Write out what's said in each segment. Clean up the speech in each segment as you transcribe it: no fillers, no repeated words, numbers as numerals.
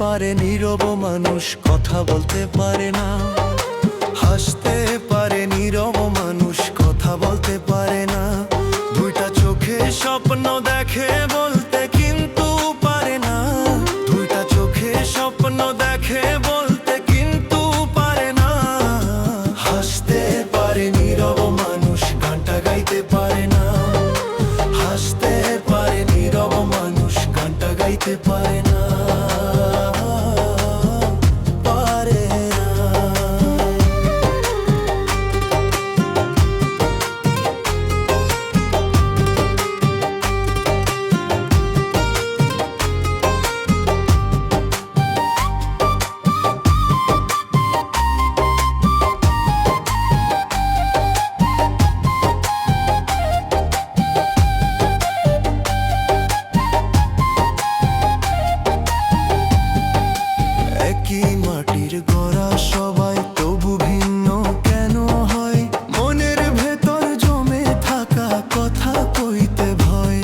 পারে নীরব মানুষ, কথা বলতে পারে না। হাসতে পারে নীরব মানুষ, কথা বলতে পারে না। দুইটা চোখে স্বপ্ন দেখে বলতে কিন্তু পারে না। দুইটা চোখে স্বপ্ন দেখে বলতে কিন্তু পারে না। হাসতে পারে নীরব মানুষ, গানটা গাইতে পারে না। হাসতে পারে নীরব মানুষ, গানটা গাইতে পারে না। একই মাটির গড়া সবাই, তবু ভিন্ন কেন হয়? মনের ভেতর জমে থাকা কথা কইতে ভয়।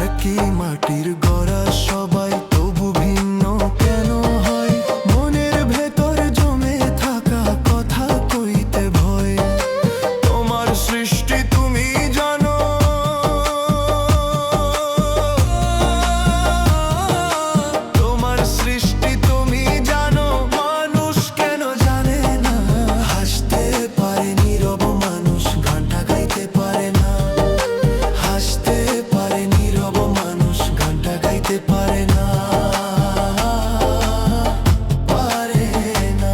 একই মাটির গড়া সবাই, তবু ভিন্ন কেন হয়? মনের ভেতর জমে থাকা কথা কইতে ভয়। তোমার সৃষ্টি তুমি জানো, তোমার সৃষ্টি তুমি জানো, মানুষ কেন জানে না? হাসতে পারে নীরব মানুষ, গানটা গাইতে পারে না। হাসতে পারে নীরব মানুষ, গানটা গাইতে পারে না। পারে না।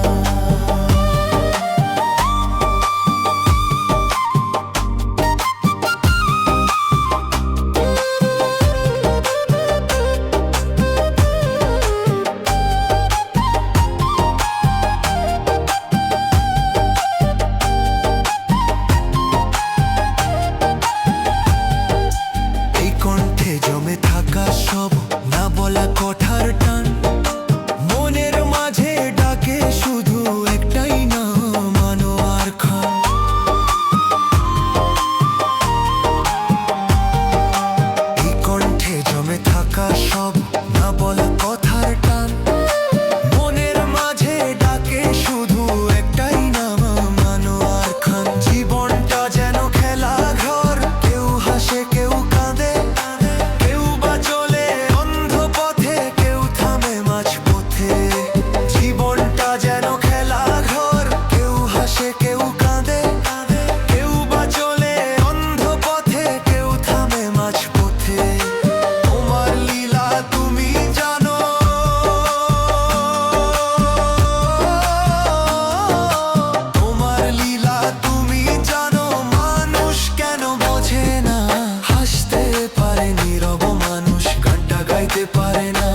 এই কণ্ঠে জমে থাকা সব না বলা কথার টান, মনের মাঝে ডাকে শুধু একটাই নাম, আনোয়ার খান। এই কণ্ঠে জমে থাকা সব না বলা কথার টান, মনের মাঝে ডাকে শুধু একটাই নাম, আনোয়ার খান। জীবনটা যেন খেলা ঘর, কেউ হাসে কেউ কাঁদে, কেউ বা চলে অন্ধ পথে, কেউ থামে মাঝপথে। জীবনটা যেন খেলা ঘর, কেউ হাসে কেউ কাঁদে, কেউ বা চলে অন্ধ পথে, কেউ থামে মাঝপথে। তোমার লীলা তুমি জানো, তোমার লীলা তুমি জানো, মানুষ কেন বোঝে না? হাসতে পারে নীরব মানুষ, গানটা গাইতে পারে না।